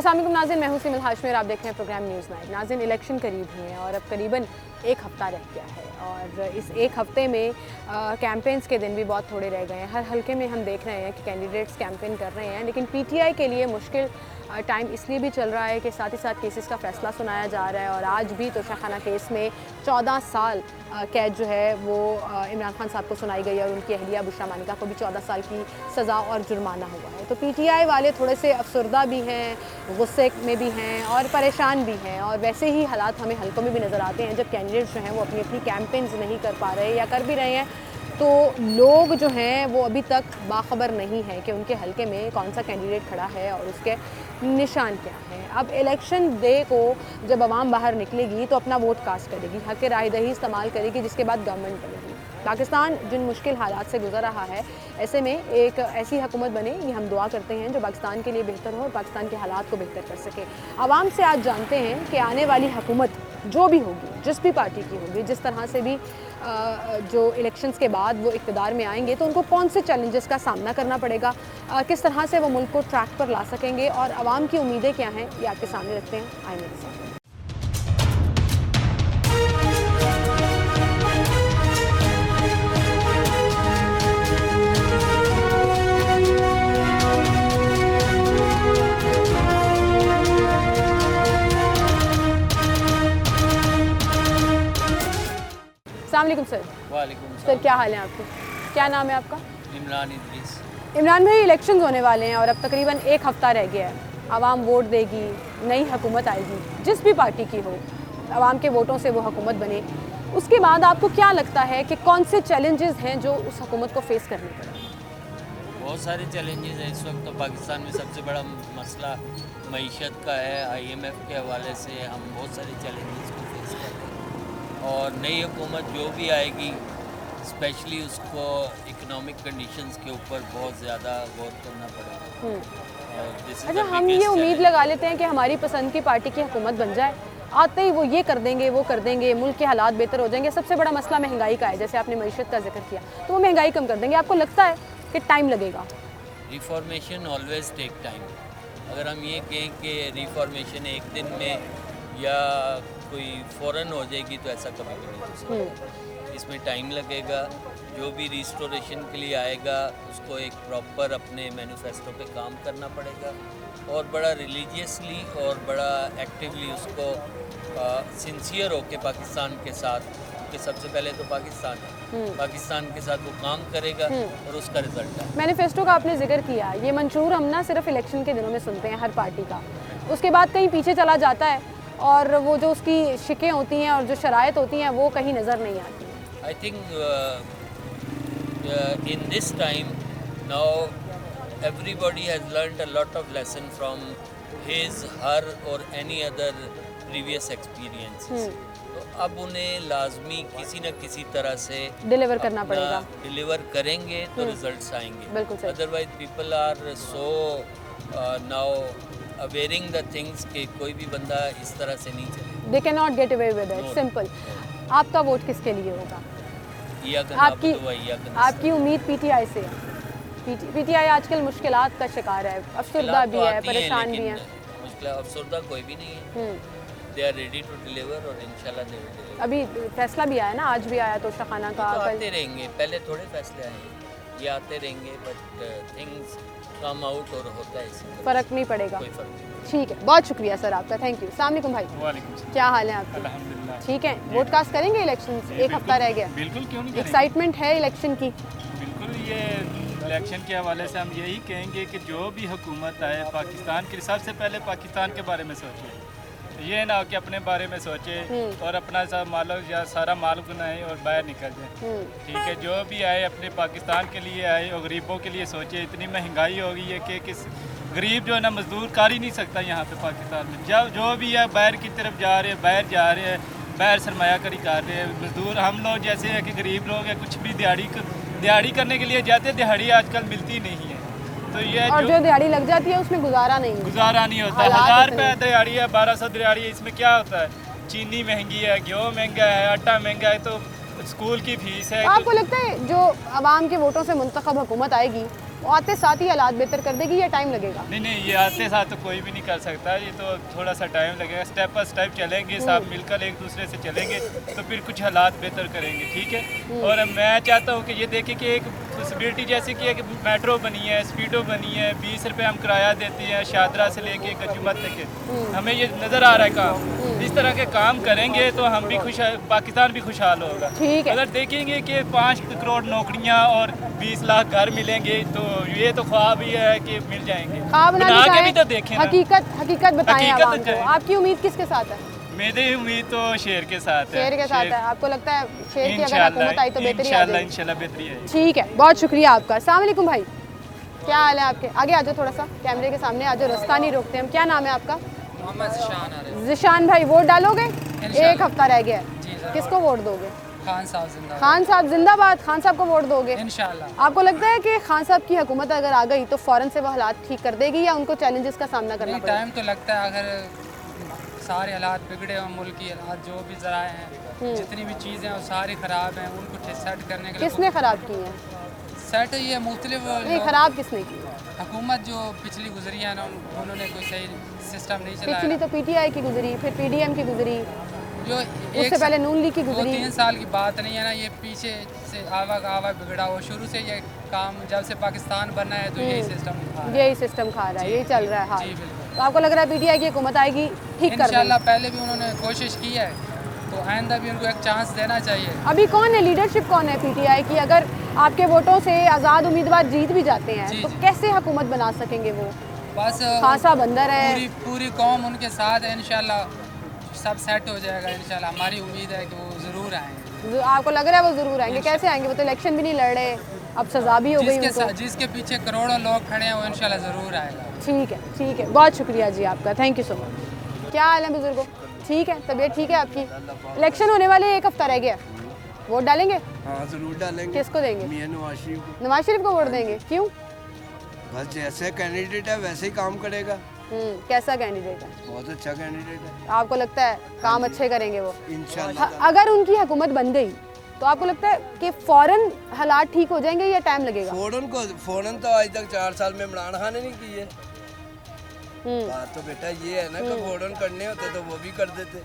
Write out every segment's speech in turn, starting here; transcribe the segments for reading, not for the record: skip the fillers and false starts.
अस्सलाम वालेकुम नाज़रीन, मैं हूं सिमल हाशमी और आप देख रहे हैं प्रोग्राम न्यूज़ नाइट। नाज़रीन, इलेक्शन करीब ही है और अब करीबन एक हफ़्ता रह गया है और इस एक हफ़्ते में कैंपेन्स के दिन भी बहुत थोड़े रह गए हैं। हर हल्के में हम देख रहे हैं कि कैंडिडेट्स कैंपेन कर रहे हैं, लेकिन पीटीआई के लिए मुश्किल टाइम इसलिए भी चल रहा है कि साथ ही साथ केसेस का फ़ैसला सुनाया जा रहा है और आज भी तोशाखाना केस में 14 साल कैद जो है वो इमरान खान साहब को सुनाई गई और उनकी अहलिया बुशरा मानिका को भी 14 साल की सज़ा और जुर्माना हुआ है। तो पीटीआई वाले थोड़े से अफसरदा भी हैं, गुस्से में भी हैं और परेशान भी हैं और वैसे ही हालात हमें हल्कों में भी नज़र आते हैं जब कैंडिडेट्स जो हैं वो अपनी अपनी कैंपेन्स नहीं कर पा रहे या कर भी रहे हैं तो लोग जो हैं वो अभी तक बाखबर नहीं है कि उनके हलके में कौन सा कैंडिडेट खड़ा है और उसके निशान क्या हैं। अब इलेक्शन डे को जब आवाम बाहर निकलेगी तो अपना वोट कास्ट करेगी, हक राय दही इस्तेमाल करेगी, जिसके बाद गवर्नमेंट बनेगी। पाकिस्तान जिन मुश्किल हालात से गुजर रहा है, ऐसे में एक ऐसी हुकूमत बने, ये हम दुआ करते हैं जो पाकिस्तान के लिए बेहतर हो और पाकिस्तान के हालात को बेहतर कर सके। आवाम से आज जानते हैं कि आने वाली हुकूमत जो भी होगी, जिस भी पार्टी की होगी, जिस तरह से भी जो इलेक्शंस के बाद वो इक़्तिदार में आएंगे तो उनको कौन से चैलेंजेस का सामना करना पड़ेगा, किस तरह से वो मुल्क को ट्रैक पर ला सकेंगे और आवाम की उम्मीदें क्या हैं, ये आपके सामने रखते हैं। आए मेरे साथ। अस्सलाम वालेकुम सर। वालेकुम सर, क्या हाल है आपके? क्या नाम है आपका? इमरान इदरीस। इमरान भाई, इलेक्शंस होने वाले हैं और अब तकरीबन एक हफ़्ता रह गया है। आवाम वोट देगी, नई हुकूमत आएगी, जिस भी पार्टी की हो, आवाम के वोटों से वो हुकूमत बने। उसके बाद आपको क्या लगता है कि कौन से चैलेंजेस हैं जो उस हुकूमत को फेस करने पड़े? बहुत सारे चैलेंजेस हैं इस वक्त। तो पाकिस्तान में सबसे बड़ा मसला मईशत का है। IMF के हवाले से हम बहुत सारे चैलेंजेस को फेस कर रहे हैं और नई हुकूमत जो भी आएगी स्पेशली उसको इकोनॉमिक कंडीशंस के ऊपर बहुत ज़्यादा गौर करना पड़ेगा। अच्छा, हम ये उम्मीद लगा लेते हैं कि हमारी पसंद की पार्टी की हुकूमत बन जाए, आते ही वो ये कर देंगे, वो कर देंगे, मुल्क के हालात बेहतर हो जाएंगे। सबसे बड़ा मसला महंगाई का है, जैसे आपने मईशत का जिक्र किया, तो वो महंगाई कम कर देंगे। आपको लगता है कि टाइम लगेगा? Reformation always take time. अगर हम ये कहें कि रिफॉर्मेशन एक दिन में या कोई फ़ौरन हो जाएगी तो ऐसा कभी भी नहीं हो सकता। इसमें टाइम लगेगा। जो भी रिस्टोरेशन के लिए आएगा उसको एक प्रॉपर अपने मैनिफेस्टो पे काम करना पड़ेगा और बड़ा रिलीजियसली और बड़ा एक्टिवली उसको सिंसियर होके पाकिस्तान के साथ, क्योंकि सबसे पहले तो पाकिस्तान है, पाकिस्तान के साथ वो काम करेगा और उसका रिजल्ट है। मैनिफेस्टो का आपने जिक्र किया, ये मंशूर हम ना सिर्फ इलेक्शन के दिनों में सुनते हैं हर पार्टी का, उसके बाद कहीं पीछे चला जाता है और वो जो उसकी शिकें होती हैं और जो शराइत होती हैं वो कहीं नज़र नहीं आती। I think in this time now everybody has learnt a lot of lesson from his, her or any other previous experiences. तो अब उन्हें लाजमी किसी न किसी तरह से डिलीवर करना पड़ेगा। डिलीवर करेंगे तो रिजल्ट्स आएंगे। बिल्कुल सही। Otherwise people are so now awaring the things कि कोई भी बंदा इस तरह से नहीं चले। They cannot get away with it. Simple. आपका वोट किसके लिए होगा? आपकी उम्मीद पीटीआई से है? पीटीआई आजकल मुश्किलात का शिकार है, अफसरदा भी है, परेशान भी है। मुश्किल अफसरदा कोई भी नहीं है। They are ready to deliver और इंशाल्लाह दे विल डिलीवर। अभी फैसला भी आया ना, आज भी आया तोशाखाना का। तो आते रहेंगे, पहले थोड़े फैसले आए, ये आते रहेंगे, बट थिंग्स कम आउट और होता है, इससे फ़र्क नहीं पड़ेगा। कोई फ़र्क नहीं। ठीक है, बहुत शुक्रिया सर आपका, थैंक यू। अस्सलाम वालेकुम भाई। वालेकुम। क्या हाल है आपके? अल्हम्दुलिल्लाह। ठीक है, वोट कास्ट करेंगे इलेक्शन? एक हफ्ता रह गया, बिल्कुल, क्यों नहीं करेंगे? एक्साइटमेंट है इलेक्शन की? बिल्कुल। ये इलेक्शन के हवाले से हम यही कहेंगे कि जो भी हुकूमत आए पाकिस्तान की, सबसे पहले पाकिस्तान के बारे में सोचे, ये ना हो कि अपने बारे में सोचे और अपना सब माल या सारा माल बनाए और बाहर निकल जाए। ठीक है, जो भी आए अपने पाकिस्तान के लिए आए और गरीबों के लिए सोचे। इतनी महंगाई हो गई है कि किस गरीब जो है ना मजदूर कर ही नहीं सकता यहाँ पे पाकिस्तान में। जब जो भी है बाहर की तरफ जा रहे हैं, बाहर जा रहे हैं, बाहर सरमायाकारी कर रहे हैं। मजदूर हम लोग जैसे है कि गरीब लोग हैं, कुछ भी दिहाड़ी करने के लिए जाते हैं, दिहाड़ी आजकल मिलती नहीं है। तो ये और जो दिहाड़ी लग जाती है उसमें गुजारा नहीं होता। गुजारा नहीं होता। 1000 रुपये दिहाड़ी है, 1200 दिहाड़ी है, इसमें क्या होता है? चीनी महंगी है, गेहूँ महंगा है, आटा महंगा है, तो स्कूल की फीस है। आपको लगता है जो आवाम के वोटों से मुंतखब हुकूमत आएगी आते साथ ही हालात बेहतर कर देगी या टाइम लगेगा? नहीं, ये आते साथ तो कोई भी नहीं कर सकता, ये तो थोड़ा सा टाइम लगेगा। स्टेप बाय स्टेप चलेंगे, सब मिलकर एक दूसरे से चलेंगे तो फिर कुछ हालात बेहतर करेंगे, ठीक है। और मैं चाहता हूँ कि ये देखें कि एक पॉसिबिलिटी जैसे कि एक मेट्रो बनी है, स्पीडो बनी है, 20 रुपये हम किराया देते हैं शादरा से लेके गजुमत तक, हमें ये नज़र आ रहा है काम। इस तरह के काम करेंगे तो हम भी खुश, पाकिस्तान भी खुशहाल होगा। ठीक है। अगर देखेंगे कि 5 करोड़ नौकरियाँ और 20 लाख घर मिलेंगे तो ये तो ख्वाब ही है कि मिल जाएंगे। ख्वाब ना बना के भी दिखाएं, तो देखें ना। हकीकत बताएं हकीकत आवाम को। है। आपकी उम्मीद किसके साथ है? मेरी उम्मीद तो शेर के साथ है। शेर के साथ है। आपको लगता है शेर की अगर हुकूमत आई तो बेहतरी आ जाएगी? इंशाल्लाह बेहतरी है। ठीक है, बहुत शुक्रिया आपका। अस्सलाम वालेकुम भाई, क्या हाल है आपके? आगे आ जाओ, थोड़ा सा कैमरे के सामने आ जाओ, रास्ता नहीं रोकते हम। क्या नाम है आपका? मोहम्मद जिशान भाई, वोट डालोगे? इंशाल्लाह। एक हफ्ता रह गया जी, है, ज़रूर। किसको वोट दोगे? खान साहब जिंदाबाद। खान साहब जिंदाबाद। खान साहब को वोट दोगे? इंशाल्लाह। आपको लगता है कि खान साहब की हुकूमत अगर आ गई तो फ़ौरन से वो हालात ठीक कर देगी या उनको चैलेंजेस का सामना करना नहीं, पड़ेगा? टाइम तो लगता है। अगर सारे हालात बिगड़े और मुल्क की हालात जो भी ज़राए हैं, जितनी भी चीज़ें हैं वो सारी ख़राब हैं, उनको सेट करने के लिए किसने ख़राब की है? सेट ये मुख्तलिफ नहीं, ख़राब किसने की है? हुकूमत जो पिछली गुजरी है ना, उन्होंने कोई सही सिस्टम नहीं पिछली चलाया। तो पीटीआई की गुजरी, फिर पीडीएम की गुजरी, जो उससे पहले नून लीग की गुजरी। 2-3 साल की बात नहीं है ना, ये पीछे से आवा बिगड़ा हो। शुरू से ये काम जब से पाकिस्तान बना है तो यही सिस्टम था। यही सिस्टम खा रहा है, यही चल रहा है हाल। जी, बिल्कुल। तो आपको लग रहा है पीटीआई की हुकूमत आएगी, ठीक कर देंगे? इंशाल्लाह। पहले भी उन्होंने कोशिश की है तो आइंदा भी उनको एक चांस देना चाहिए। अभी कौन है लीडरशिप, कौन है पीटीआई की? अगर आपके वोटों से आज़ाद उम्मीदवार जीत भी जाते हैं जी, तो जी। कैसे हुकूमत बना सकेंगे वो? बस खान साहब अंदर है, पूरी कौम उनके साथ है। इंशाल्लाह सब सेट हो जाएगा। इंशाल्लाह हमारी उम्मीद है कि वो ज़रूर आएंगे। आपको लग रहा है वो ज़रूर आएंगे? कैसे आएंगे? वो तो इलेक्शन भी नहीं लड़ रहे, अब सजा भी हो गई उनको। जिसके पीछे करोड़ों लोग खड़े हैं वो इंशाल्लाह ज़रूर आएगा। ठीक है, ठीक है, बहुत शुक्रिया जी आपका, थैंक यू सो मच। क्या हाल है बुजुर्गो? ठीक है, तबीयत ठीक है आपकी? इलेक्शन होने वाले, एक हफ्ता रह गया, वोट डालेंगे? हाँ जरूर डालेंगे। किसको देंगे? मियां नवाज शरीफ को। नवाज शरीफ को वोट देंगे? क्यों? बस जैसे कैंडिडेट है वैसे ही काम करेगा। कैसा कैंडिडेट है? बहुत अच्छा कैंडिडेट है आपको लगता है काम अच्छे करेंगे वो? इंशाल्लाह। अगर उनकी हुकूमत बन गई तो आपको लगता है कि फौरन हालात ठीक हो जाएंगे या टाइम लगेगा? फौरन तो आज तक 4 साल में इमरान खान ने नहीं की है। बात तो बेटा ये है ना कि फौरन करने होते तो वो भी कर देते।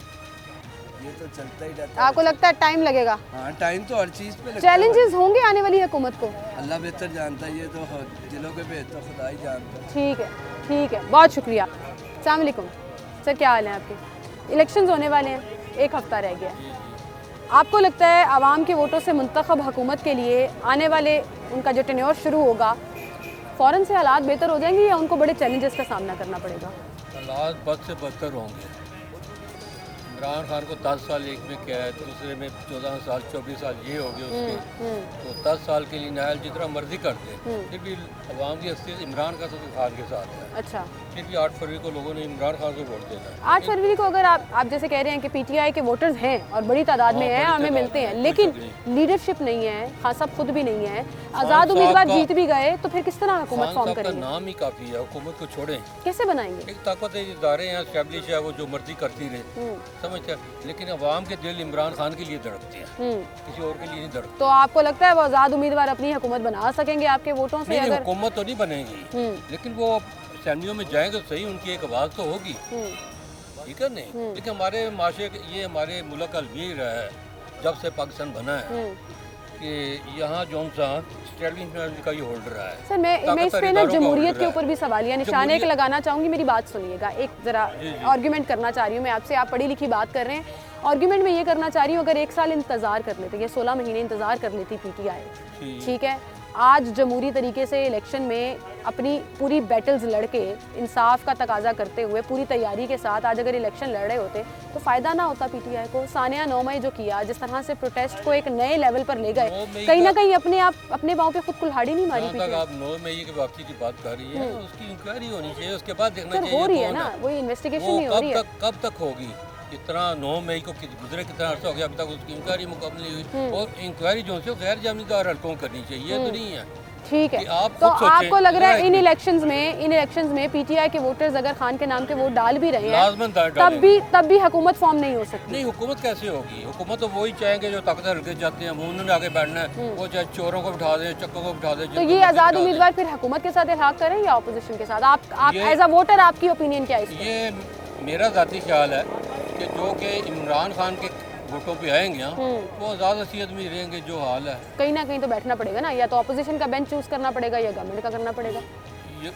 ये तो चलता ही रहता है। आपको लगता है टाइम लगेगा? हाँ टाइम तो हर चीज़ पे लगता है। चैलेंजेस होंगे आने वाली हुकूमत को? अल्लाह बेहतर जानता है, ये तो दिलों के भेद तो खुदा ही जानता है। ठीक है, ठीक है, बहुत शुक्रिया। अस्सलाम वालेकुम सर, क्या हाल है आपके? इलेक्शंस होने वाले हैं, एक हफ्ता रह गया। आपको लगता है आवाम के वोटों से मुंतखब हुकूमत के लिए आने वाले उनका जो टेन्योर शुरू होगा, फ़ौरन से हालात बेहतर हो जाएंगे या उनको बड़े चैलेंजेस का सामना करना पड़ेगा? हालात बद से बदतर होंगे। इमरान खान को 10 साल एक में क्या है, दूसरे में 14 साल 24 साल ये हो गए उसके, तो 10 साल के लिए नायल जितना मर्जी कर दे, फिर भी अवाम की हस्ती इमरान का तो खान के साथ है। अच्छा, फिर भी 8 फरवरी को लोगों ने इमरान खान को वोट देना है। 8 फरवरी को अगर आप जैसे कह रहे हैं कि पीटीआई के वोटर्स हैं और बड़ी तादाद में हाँ, हैं, बड़ी हमें तादाद मिलते में, हैं, कोई लेकिन शक नहीं। लीडरशिप नहीं है, खान साहब खुद भी नहीं है, आज़ाद साहब उम्मीदवार का- जीत भी गए तो फिर किस तरह हुकूमत खान फॉर्म साहब का करेंगे? नाम ही काफ़ी है, हुकूमत को छोड़ें। कैसे बनाएंगे? एक ताकत इदारे यहाँ स्टैब्लिश है, वो जो मर्जी करती रहे, समझते हैं, लेकिन अवाम के दिल इमरान खान के लिए धड़कते हैं, किसी और के लिए नहीं धड़कते। तो आपको लगता है वो आज़ाद उम्मीदवार अपनी हुकूमत बना सकेंगे आपके वोटों से? नहीं, अगर हुकूमत तो नहीं बनेगी, लेकिन वो असेंबलियों में जाएंगे तो सही, उनकी एक आवाज़ तो होगी, ठीक है नहीं। लेकिन हमारे माशरे, ये हमारे मुल्क का भी रहा है जब से पाकिस्तान बना है कि यहाँ जो सा स्टैब्लिशमेंट का ये होल्डर रहा है। सर मैं इस ताकतवर पे ना इदारों का जमहूरियत होल्डर के है। ऊपर भी सवालिया निशान एक लगाना चाहूँगी, मेरी बात सुनिएगा, एक ज़रा आर्ग्यूमेंट करना चाह रही हूँ मैं आपसे। आप पढ़ी लिखी बात कर रहे हैं, आर्ग्यूमेंट में ये करना चाह रही हूँ, अगर 1 साल इंतज़ार कर लेते या 16 महीने इंतज़ार कर लेती पीटीआई, ठीक है, आज जमहूरी तरीके से इलेक्शन में अपनी पूरी बैटल्स लड़के इंसाफ का तकाजा करते हुए पूरी तैयारी के साथ आज अगर इलेक्शन लड़ रहे होते तो फ़ायदा ना होता पीटीआई को? सानिया 9 मई जो किया, जिस तरह से प्रोटेस्ट को एक नए लेवल पर ले गए, कहीं ना कहीं अपने पाँव पे खुद कुल्हाड़ी नहीं मारी जहाँ तक पीटीआई? आप 9 मई की वापसी की बात कर रही है, उसकी इंक्वायरी होनी चाहिए, उसके बाद देखना सर चाहिए हो रही है कौन ना, वही इन्वेस्टिगेशन नहीं हो वो रही है। कब तक होगी? इतना 9 मई को गुजरे कितना अर्सा हो गया, अभी तक उसकी इंक्वायरी मुकम्मल नहीं हुई, और इंक्वायरी जो है गैर जामीनदार हल्कों करनी चाहिए, तो नहीं है। ठीक है, कि आप तो खुद सोचें, आपको लग रहा है जरा इन इलेक्शंस में पीटीआई के वोटर्स अगर खान के नाम के वोट डाल भी रहे हैं लाजमन तब डालेंगे। भी हुकूमत फॉर्म नहीं हो सकती। नहीं, हुकूमत कैसे होगी? हुकूमत तो वही चाहेंगे जो ताकत हल्के जाते हैं, उन्होंने आगे बैठना है, वो चाहे चोरों को बिठा दें, चक्कों को बिठा दें। तो जिनको ये मर्जी आज़ाद बिठा दें। उम्मीदवार फिर हुकूमत के साथ इल्हाक करें या अपोजिशन के साथ? आप ये- एज अ वोटर आपकी ओपिनियन क्या है इस पर? ये मेरा ज़ाती ख्याल है कि जो कि इमरान खान के वोटों पे आएंगे वो आज़ाद हसीयत में रहेंगे जो हाल है। कहीं ना कहीं तो बैठना पड़ेगा ना, या तो अपोजिशन का बेंच चूज करना पड़ेगा या गवर्नमेंट का करना पड़ेगा। ये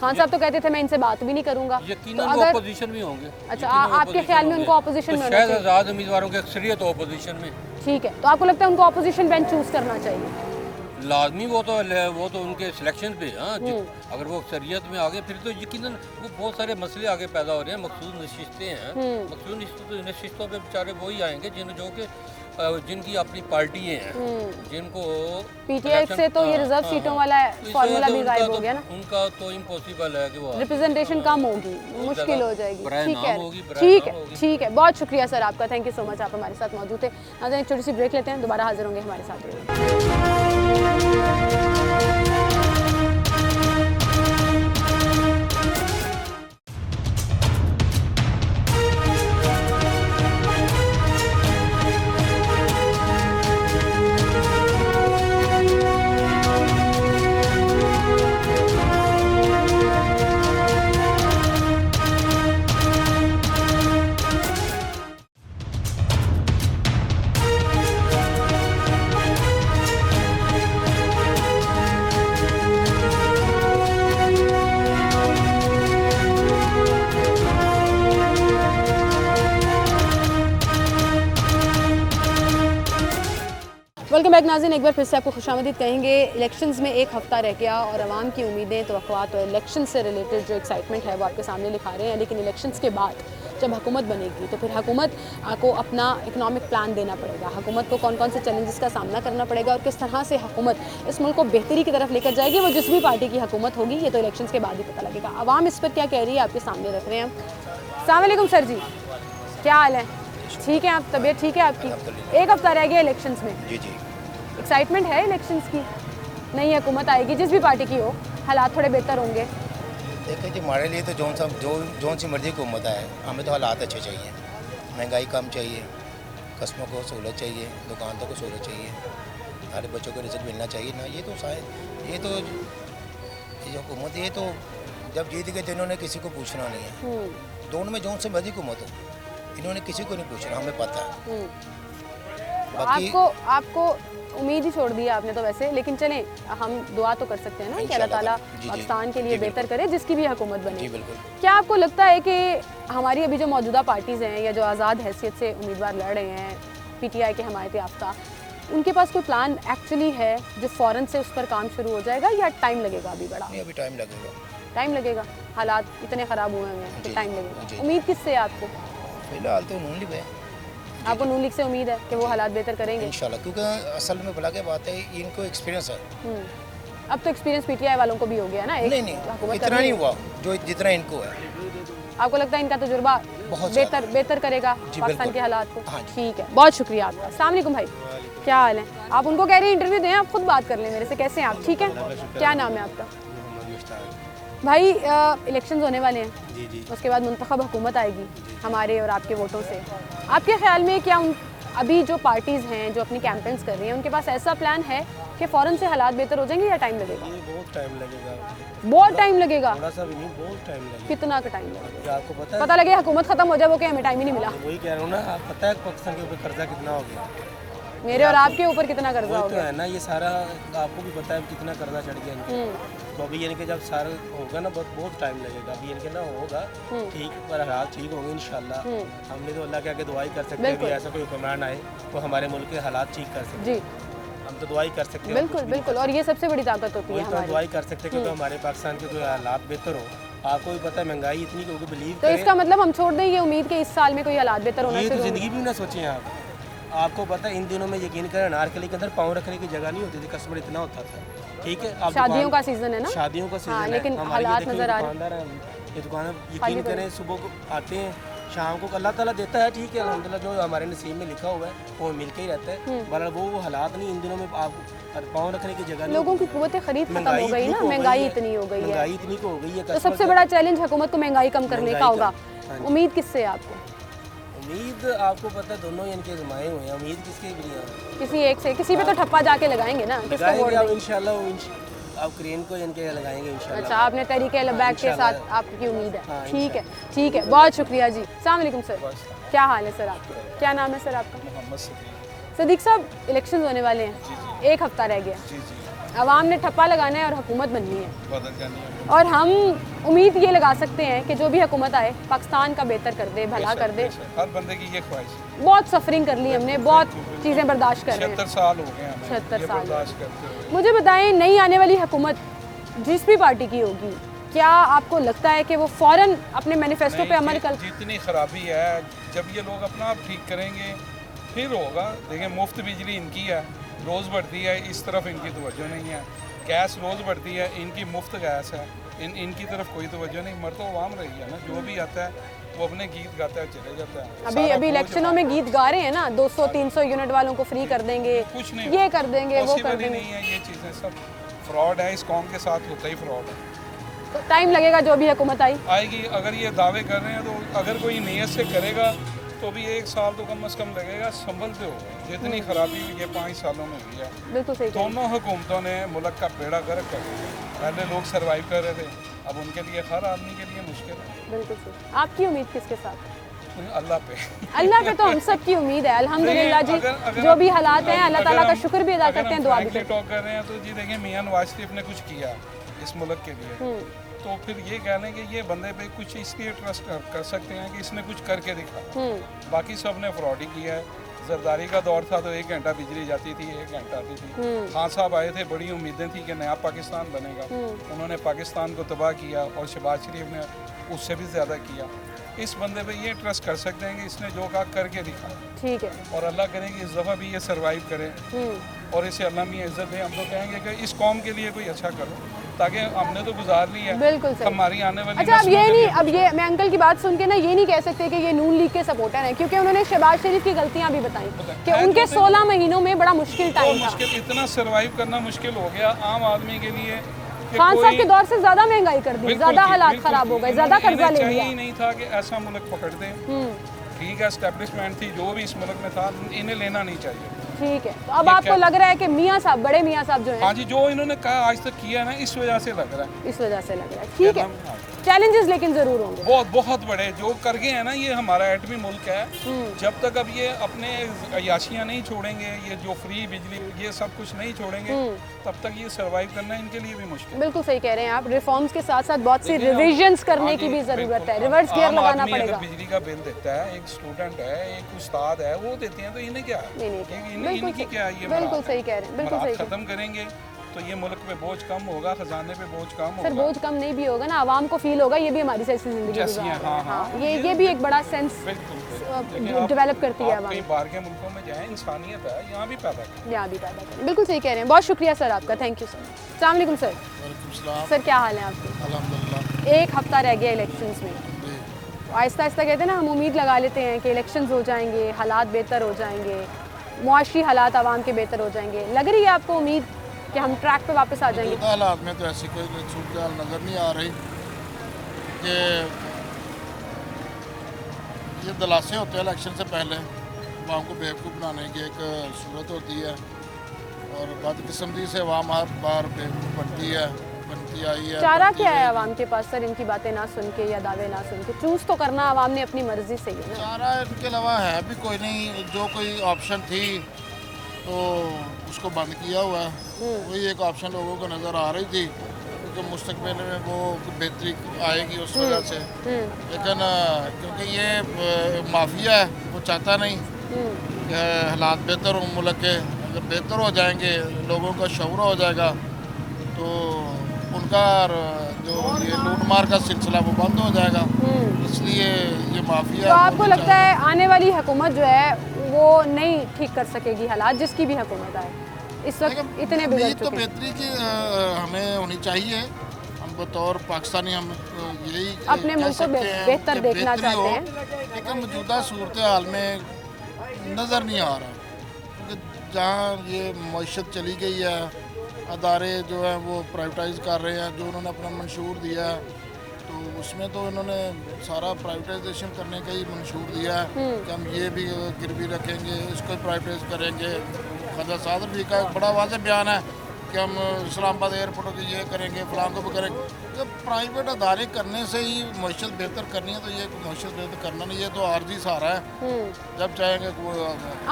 खान साहब तो कहते थे मैं इनसे बात भी नहीं करूंगा। यकीनन तो वो अगर अपोजिशन में होंगे। अच्छा, यकीनन वो आपके opposition ख्याल में होंगे। उनको opposition तो में होना शायद चाहिए। आज़ाद उम्मीदवारों की अक्सरियत हो अपोजिशन में। ठीक है, तो आपको लगता है उनको अपोजिशन बेंच चूज करना चाहिए? लाजमी वो तो उनके सिलेक्शन पे है। हाँ, अगर वो अक्सरियत में आ गए फिर तो यकीनन वो बहुत सारे मसले आगे पैदा हो रहे हैं। मखसूस नशिस्तें हैं, मखसूस नशिस्तों पे बेचारे वही आएंगे जो कि जिनकी अपनी पार्टियाँ हैं, जिनको पीटीआई से तो ये रिजर्व सीटों वाला तो इस फॉर्मूला वजह से भी उनका गायब हो तो- गया ना, उनका तो इम्पॉसिबल है कि वो रिप्रेजेंटेशन कम होगी, मुश्किल हो जाएगी। बराए ठीक नाम है, होगी, बराए ठीक नाम है, होगी। ठीक है, बहुत शुक्रिया सर आपका, थैंक यू सो मच, आप हमारे साथ मौजूद थे। नाज़रीन, एक छोटी सी ब्रेक लेते हैं, दोबारा हाजिर होंगे हमारे साथ रहिए। वेलकम बैक नाज़रीन, एक बार फिर से आपको खुशामदीद कहेंगे। इलेक्शंस में एक हफ़्ता रह गया और आवाम की उम्मीदें, तवक्कुआत और इलेक्शन से रिलेटेड जो एक्साइटमेंट है वो आपके सामने लिखा रहे हैं। लेकिन इलेक्शंस के बाद जब हुकूमत बनेगी तो फिर हुकूमत को अपना इकनॉमिक प्लान देना पड़ेगा। हुकूमत को कौन कौन से चैलेंजेस का सामना करना पड़ेगा और किस तरह से हुकूमत इस मुल्क को बेहतरी की तरफ लेकर जाएगी, वो जिस भी पार्टी की हुकूमत होगी, ये तो इलेक्शंस के बाद ही पता लगेगा। आवाम इस पर क्या कह रही है आपके सामने रख रहे हैं हम। अस्सलाम वालेकुम सर जी, क्या हाल है? ठीक है, आप तबीयत ठीक है आपकी? एक हफ़्ता रह गया इलेक्शंस में। जी जी, एक्साइटमेंट है इलेक्शंस की? नई हुकूमत आएगी, जिस भी पार्टी की हो, हालात थोड़े बेहतर होंगे। देखिए जी, हमारे लिए तो जौन सी मर्जी हुकूमत आए, हमें तो हालात अच्छे चाहिए। महंगाई कम चाहिए, कस्टमर को सहूलत चाहिए, दुकानदार को सहूलत चाहिए, हमारे बच्चों को रिजल्ट मिलना चाहिए ना। ये जो हुकूमत, ये तो जब जीत गए तो इन्होंने किसी को पूछना नहीं है। दोनों में जौन सी मर्जी हुकूमत हो, इन्होंने किसी को नहीं पूछना, हमें पता है। बाकी आपको उम्मीद ही छोड़ दी है आपने तो वैसे, लेकिन चलें, हम दुआ तो कर सकते हैं ना कि अल्लाह ताला जी, पाकिस्तान के लिए जी, बेहतर करे, जिसकी भी हुकूमत बने। जी बिल्कुल। क्या आपको लगता है कि हमारी अभी जो मौजूदा पार्टीज़ हैं या जो आज़ाद हैसियत से उम्मीदवार लड़ रहे हैं, पीटीआई के हमायत याफ्ता, उनके पास कोई प्लान एक्चुअली है जो फ़ौरन से उस पर काम शुरू हो जाएगा या टाइम लगेगा अभी बड़ा? नहीं, अभी टाइम लगेगा। टाइम लगेगा, हालात इतने ख़राब हुए हैं तो जी, टाइम लगेगा। जी। उम्मीद किससे है आपको? फिलहाल तो नून लीग है आपको नून लीग से उम्मीद है कि वो हालात बेहतर करेंगे? इंशाल्लाह, क्योंकि असल में भला क्या बात है, इनको एक्सपीरियंस है। अब तो एक्सपीरियंस पीटीआई वालों को भी हो गया ना, एक नहीं हुकूमत इतना करनी नहीं है। हुआ जो जितना इनको है। आपको लगता है इनका तजुर्बा बहुत ज़्यादा। बेहतर करेगा जी, पाकिस्तान बिल्कुल। के हालात को? हाँ जी। ठीक है, बहुत शुक्रिया आपका। अस्सलाम वालेकुम भाई, क्या हाल है? आप उनको कह रहे हैं इंटरव्यू दें, आप खुद बात कर लें मेरे से। कैसे हैं आप? ठीक है, क्या नाम है आपका? भाई, इलेक्शंस होने वाले हैं जी जी, उसके बाद मुंतखब हुकूमत आएगी हमारे और आपके वोटों से। आपके ख्याल में क्या अभी जो पार्टीज़ हैं जो अपनी कैंपेन्स कर रही हैं, उनके पास ऐसा प्लान है कि फ़ौरन से हालात बेहतर हो जाएंगे या टाइम लगेगा? ये बहुत टाइम लगेगा, बहुत टाइम लगेगा। थोड़ा सा भी नहीं, बहुत टाइम लगेगा। कितना का टाइम लगेगा? क्या आपको पता है? पता लगे हुकूमत ख़त्म हो जाए, वो क्या हमें टाइम ही नहीं मिला। वही कह रहा हूँ ना, आप पता है पाकिस्तान के ऊपर कर्जा कितना हो गया? मेरे और आपके ऊपर कितना कर्जा हो वही तो गया? है ना, ये सारा आपको भी पता है कितना कर्जा चढ़ गया इनके। तो अभी यानी कि जब सारा होगा ना, बहुत टाइम लगेगा। अभी यानी कि ना होगा ठीक, पर हालात ठीक होंगे इंशाल्लाह। हमने तो अल्लाह के आगे दुआई कर सकते हैं, अभी ऐसा कोई हुक्मरान आए तो हमारे मुल्क के हालात ठीक कर सकते जी, हैं। हम तो दुआई कर सकते हैं, बिल्कुल बिल्कुल, और ये सबसे बड़ी ताकत होती है वही तो हम हमारी। दुआई कर सकते हैं क्योंकि हमारे पाकिस्तान के कोई हालात बेहतर हो। आपको भी पता है महंगाई इतनी क्योंकि बिलीव तो इसका मतलब हम छोड़ दें ये उम्मीद कि इस साल में कोई हालात बेहतर होना ये तो शुरू ज़िंदगी भी ना सोचें आप। आपको पता है इन दिनों में यकीन करें अनारकली के अंदर पाँव रखने की जगह नहीं होती थी, कस्टमर इतना होता था। ठीक है, आप शादियों का सीजन है ना? शादियों का सीजन हाँ, है। लेकिन हमारे ये हालात देखिए नजर आ रहे दुकानदार हैं, ये दुकान खाली यकीन पड़ी। करें सुबह को आते हैं शाम को अल्लाह ताला देता है, ठीक है अल्हम्दुलिल्लाह, जो हमारे नसीब में लिखा हुआ है वो मिल के ही रहता है। बहरहाल वो हालात नहीं, इन दिनों में आप पाँव रखने की जगह नहीं, लोगों की कुव्वत खरीद खत्म हो गई ना, महंगाई इतनी हो गई है, महंगाई इतनी को हो गई है। तो सबसे बड़ा चैलेंज हुकूमत को महंगाई कम करने का होगा। उम्मीद किससे है आपको? उम्मीद आपको पता है दोनों इनके जमाए हुए हैं, उम्मीद किसके भी नहीं है, किसी एक से, किसी पे तो ठप्पा जाके लगाएंगे ना, किसको वोट लगाएंगे आप देंगे? इंशाल्लाह, आप क्रेन को इनके लगाएंगे इंशाल्लाह। अच्छा, आपने तरीके लबैक के इंशाल्लाह। साथ आपकी उम्मीद है। हाँ, ठीक है, ठीक है, बहुत शुक्रिया जी। अस्सलाम वालेकुम सर, क्या हाल है सर आपका? क्या नाम है सर आपका? मोहम्मद सदीक। सदीक साहब, इलेक्शन होने वाले हैं, एक हफ्ता रह गया, जी जी, आवाम ने ठप्पा लगाना है और हुकूमत बननी है, बदल जानी है। और हम उम्मीद ये लगा सकते हैं कि जो भी हुकूमत आए पाकिस्तान का बेहतर कर दे, भला कर दे। हर बंदे की ये ख्वाहिश है। बहुत सफरिंग कर ली हमने, बहुत चीज़ें बर्दाश्त कर रहे हैं। 76 साल हो गए हमें 76 ये साल। बर्दाश्त करते हुए। मुझे बताएं, नई आने वाली हुकूमत जिस भी पार्टी की होगी, क्या आपको लगता है कि वो फ़ौरन अपने मैनिफेस्टो पे अमल कर? जितनी खराबी है, जब ये लोग अपना आप ठीक करेंगे फिर होगा। देखिए मुफ्त बिजली इनकी है, रोज़ बढ़ती है, इस तरफ इनकी तवज्जो नहीं है। गैस रोज़ बढ़ती है, इनकी मुफ्त गैस है, इनकी तरफ कोई तवज्जो नहीं। मर तो आवाम रही है ना, जो भी आता है वो अपने गीत गाता है, चले जाता है। अभी सारा अभी बोझ इलेक्शनों में गीत गा रहे हैं ना, 200-300 यूनिट वालों को फ्री कर देंगे, कुछ नहीं, ये कर देंगे, वो पॉसिबल कर ही देंगे। नहीं है। ये चीज़ें सब फ्रॉड है, इस कौम के साथ होता ही फ्रॉड है। तो टाइम लगेगा जो भी हुकूमत आई। आएगी, अगर ये दावे कर रहे हैं तो अगर कोई नीयत से करेगा तो भी 1 साल तो कम से कम लगेगा, संभलते हो। जितनी खराबी हुई है 5 सालों में हुई है, बिल्कुल सही कह रहे हैं। दोनों हुकूमतों ने मुल्क का बेड़ा गर्क कर दिया। पहले लोग सर्वाइव कर रहे थे, अब उनके लिए, हर आदमी के लिए मुश्किल है। बिल्कुल सही। आपकी उम्मीद किसके साथ? अल्लाह पे। अल्लाह पे तो हम सब की उम्मीद है, अल्हम्दुलिल्लाह जी। अगर जो भी हालात हैं, अल्लाह ताला का शुक्र भी अदा अगर करते हैं, हम दुआ भी frankly करते हैं। टॉक कर रहे हैं तो जी देखिए, मियां नवाज शरीफ ने कुछ किया इस मुल्क के लिए, तो फिर ये कह लें कि ये बंदे पे कुछ इसलिए ट्रस्ट कर सकते हैं कि इसने कुछ करके दिखा। बाकी सब ने फ्रॉड ही किया है। जरदारी का दौर था तो 1 घंटा बिजली जाती थी, 1 घंटा आती थी। खान साहब आए थे, बड़ी उम्मीदें थी कि नया पाकिस्तान बनेगा, उन्होंने पाकिस्तान को तबाह किया, और शहबाज शरीफ ने उससे भी ज़्यादा किया। इस बंदे पे ये ट्रस्ट कर सकते हैं कि इसने जो कहा करके दिखा, ठीक है। और अल्लाह करे कि इस दफ़ा भी ये सर्वाइव करे और इसे अल्लाह में इज्जत दे। हम तो कहेंगे कि इस कौम के लिए कोई अच्छा करो, ताकि हमने तो गुजार ली है, बिल्कुल सही। हमारी आने वाली अच्छा, अब नस्लों ये के नहीं, लिए। अब ये मैं अंकल की बात सुन के ना ये नहीं कह सकते कि ये नून लीग के सपोर्टर हैं, क्योंकि उन्होंने शहबाज शरीफ की गलतियां भी बताई कि है उनके तो 16 महीनों में बड़ा मुश्किल तो टाइम था। मुश्किल, इतना सर्वाइव करना मुश्किल हो गया आम आदमी के लिए कि खान साहब कोई- के दौर से ज्यादा महंगाई कर दी, बिल्कुल ज्यादा ठीक, हालात बिल्कुल खराब हो ठीक। गए, ज्यादा इन्हें कर्जा ले चाहिए लिया। ही नहीं था कि ऐसा मुल्क पकड़ दे। ठीक है, एस्टेब्लिशमेंट थी जो भी इस मुल्क में था, इन्हें लेना नहीं चाहिए। ठीक है, तो अब आपको लग रहा है कि मियाँ साहब, बड़े मियाँ साहब जो हाँ हैं, जी, जो इन्होंने कहा आज तक किया है ना, इस वजह से लग रहा है। इस वजह से लग रहा है। ठीक है, चैलेंजेस लेकिन जरूर होंगे। बहुत बहुत बड़े जो कर गए हैं ना, ये हमारा एटमी मुल्क है। जब तक अब ये अपने अयाशियाँ नहीं छोड़ेंगे, ये जो फ्री बिजली, ये सब कुछ नहीं छोड़ेंगे, तब तक ये सर्वाइव करना इनके लिए भी मुश्किल है। बिल्कुल सही कह रहे हैं आप। रिफॉर्म्स के साथ साथ बहुत सी देखिए, रिविजन्स करने हाँ की जी, भी जरूरत बिल्कुल। है, रिवर्स गियर आम लगाना आदमी अगर पड़ेगा। बिजली का बिल देता है, एक स्टूडेंट है, एक उस्ताद है, वो देते हैं, तो इन्हें क्या है? नहीं, नहीं, बिल्कुल इनकी सही- क्या ये बिल्कुल मराहत सही है? कह रहे हैं, बिल्कुल मराहत सही कह रहे हैं। खत्म करेंगे तो ये मुल्क पे बोझ कम होगा, खजाने पे बोझ कम सर, होगा। बोझ कम नहीं भी होगा ना, आवाम को फील होगा ये भी हमारी जैसी जिंदगी जैसी गुजार है, रहे हैं। हाँ, हाँ, ये भी एक बड़ा सेंस बिल्कुल देखिए, आप- डेवलप करती है आप आवाम। कहीं बाहर के मुल्कों में जाएं, इंसानियत है, यहाँ भी पैदा करें। यहाँ भी पैदा करें, बिल्कुल सही कह रहे हैं। बहुत शुक्रिया सर आपका, थैंक यू सर। अस्सलाम वालेकुम सर। सर, क्या हाल है आपके? अल्हम्दुलिल्लाह। एक हफ्ता रह गया इलेक्शंस में, आहिस्ता आहिस्ता कहते हैं ना, हम उम्मीद लगा लेते हैं कि इलेक्शंस हो जाएंगे, हालात बेहतर हो जाएंगे, मुआशी हालात आवाम के बेहतर हो जाएंगे। लग रही है आपको उम्मीद कि हम ट्रैक पे वापस आ जाएंगे? मौजूदा हालात में तो ऐसी कोई सूरत हाल नज़र नहीं आ रही कि ये दलासे होते हैं इलेक्शन से पहले, अवाम को बेवकूफ़ बनाने की एक सूरत होती है, और बदकिस्मती से अवाम हर बार बेवकूफ़ बनती आई है। चारा बनती क्या है रहेगी। आवाम के पास सर, इनकी बातें ना सुन के या दावे ना सुन के? चूज तो करना आवाम ने अपनी मर्जी से ही है ना। चारा इनके अलावा है भी कोई नहीं, जो कोई ऑप्शन थी तो उसको बंद किया हुआ है। वही एक ऑप्शन लोगों को नज़र आ रही थी, क्योंकि मुस्तकबिल में वो बेहतरी आएगी उस वजह से। लेकिन क्योंकि ये माफिया है, वो चाहता नहीं कि हालात बेहतर हों मुल्क के। अगर बेहतर हो जाएंगे, लोगों का शौर हो जाएगा, तो उनका जो ये लूट मार का सिलसिला वो बंद हो जाएगा। इसलिए ये माफिया। तो आपको लगता है आने वाली हुकूमत जो है वो नहीं ठीक कर सकेगी हालात, जिसकी भी हुकूमत आए? इस वक्त इतने बिगड़ उम्मीद तो चुके हैं। बेहतरी की हमें होनी चाहिए। हम बतौर पाकिस्तानी हम यही अपने कह मुल्क को सकते हैं बेहतर कि देखना बेहतरी चाहते हो। हैं। लेकिन मौजूदा सूरत हाल में नज़र नहीं आ रहा, क्योंकि जहाँ ये मईशत चली गई है, अदारे जो हैं वो प्राइवेटाइज कर रहे हैं, जो उन्होंने अपना मंशूर दिया है, तो उसमें तो उन्होंने सारा प्राइवेटाइजेशन करने का ही मंशूर दिया है कि हम ये भी गिरवी रखेंगे, इसको प्राइवेटाइज करेंगे। ख्वाजा सादर जी का बड़ा वाज़ेह बयान है कि हम इस्लामाबाद एयरपोर्ट को ये करेंगे, फलां को भी करेंगे। जब प्राइवेट अदारे करने से ही मईशत बेहतर करनी है, तो ये मईशत बेहतर करना नहीं, ये तो आर्जी सहारा है। जब चाहेंगे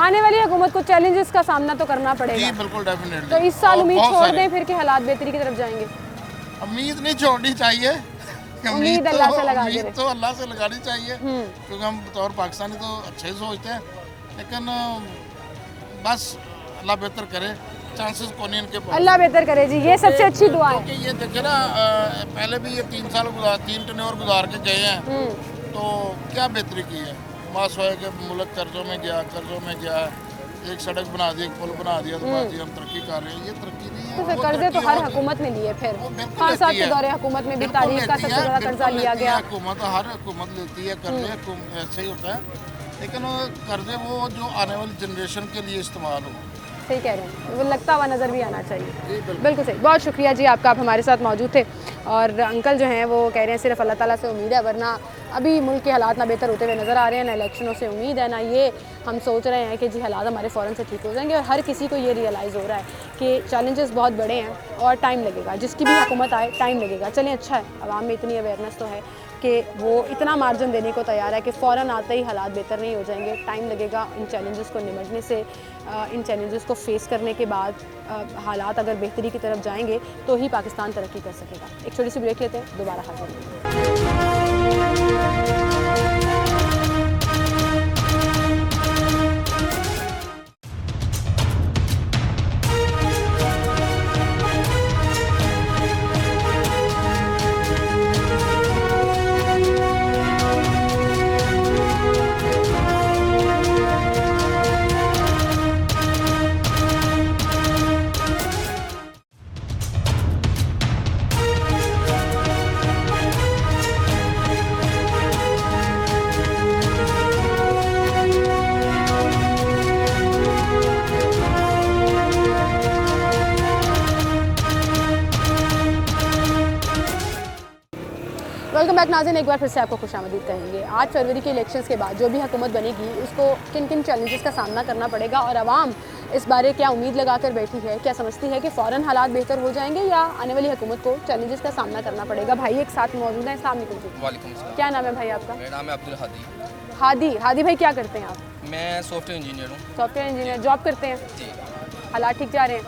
आने वाली हुकूमत को चैलेंजेस का सामना तो करना पड़ेगा। जी बिल्कुल, डेफिनेटली। तो इस साल उम्मीद छोड़ दें फिर कि हालात बेहतरी की तरफ जाएंगे? उम्मीद नहीं छोड़नी चाहिए, उम्मीद अल्लाह से लगा के तो अल्लाह से लगानी चाहिए, क्योंकि हम बतौर पाकिस्तानी तो अच्छे ही सोचते हैं, लेकिन बस अल्लाह बेहतर करे, चांसेस को नहीं इनके पास। अल्लाह बेहतर करे जी, ये सबसे अच्छी दुआ है। क्योंकि ये देखे ना, पहले भी ये 3 टर्नओवर गुजार के गए हैं, तो क्या बेहतरी की है? मास है कि मुल्क कर्जों में गया, एक सड़क बना दी, एक पुल बना दिया, तो बात हम तरक्की कर रहे हैं, ये तरक्की नहीं है। तो कर्जे तो हर हुकूमत ने लिए, फिर खान साहब के दौरे हुकूमत में भी तारीख का सबसे ज़्यादा कर्जा लिया गया। हर हुकूमत लेती है कर्जे, ऐसे ही होता है, लेकिन कर्जे वो जो आने वाली जनरेशन के लिए इस्तेमाल हो। सही कह रहे हैं, वो लगता हुआ नज़र भी आना चाहिए। बिल्कुल सही, बहुत शुक्रिया जी आपका, आप हमारे साथ मौजूद थे। और अंकल जो हैं वो कह रहे हैं सिर्फ अल्लाह ताला से उम्मीद है, वरना अभी मुल्क के हालात ना बेहतर होते हुए नज़र आ रहे हैं, ना इलेक्शनों से उम्मीद है, ना ये हम सोच रहे हैं कि जी हालात हमारे फ़ौरन से ठीक हो जाएंगे। और हर किसी को ये रियलाइज़ हो रहा है कि चैलेंजेस बहुत बड़े हैं और टाइम लगेगा, जिसकी भी हुकूमत आए टाइम लगेगा। चलें, अच्छा है आवाम में इतनी अवेयरनेस तो है कि वो इतना मार्जिन देने को तैयार है कि फ़ौरन आते ही हालात बेहतर नहीं हो जाएंगे, टाइम लगेगा इन चैलेंजेस को निपटने से। इन चैलेंजेस को फेस करने के बाद हालात अगर बेहतरी की तरफ जाएंगे तो ही पाकिस्तान तरक्की कर सकेगा। एक छोटी सी ब्रेक लेते हैं, दोबारा हाजिर होंगे। वेलकम बैक नाज़रीन, एक बार फिर से आपको खुशामदीद कहेंगे। 8 फरवरी के इलेक्शंस के बाद जो भी हुकूमत बनेगी उसको किन किन चैलेंजेस का सामना करना पड़ेगा और आवाम इस बारे क्या उम्मीद लगा कर बैठी है, क्या समझती है कि फ़ौरन हालात बेहतर हो जाएंगे या आने वाली हुकूमत को चैलेंजेस का सामना करना पड़ेगा। भाई एक साथ मौजूद हैं, अस्सलाम वालेकुम जी। वालेकुम सलाम। क्या नाम है भाई आपका? मेरा नाम है अब्दुल हादी। हादी भाई क्या करते हैं आप? मैं सॉफ्टवेयर इंजीनियर हूँ। सॉफ्टवेयर इंजीनियर, जॉब करते हैं? जी। हालात ठीक जा रहे हैं?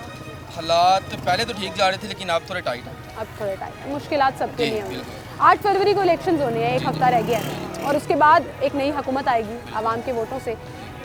हालात पहले तो ठीक जा रहे थे, लेकिन अब थोड़े टाइट हैं। अब थोड़े टाइट, मुश्किलात सबके जी, लिए होंगी। बिल्कुल। 8 फरवरी को इलेक्शंस होने हैं, एक हफ्ता रह गया है और उसके बाद एक नई हुकूमत आएगी आवाम के वोटों से।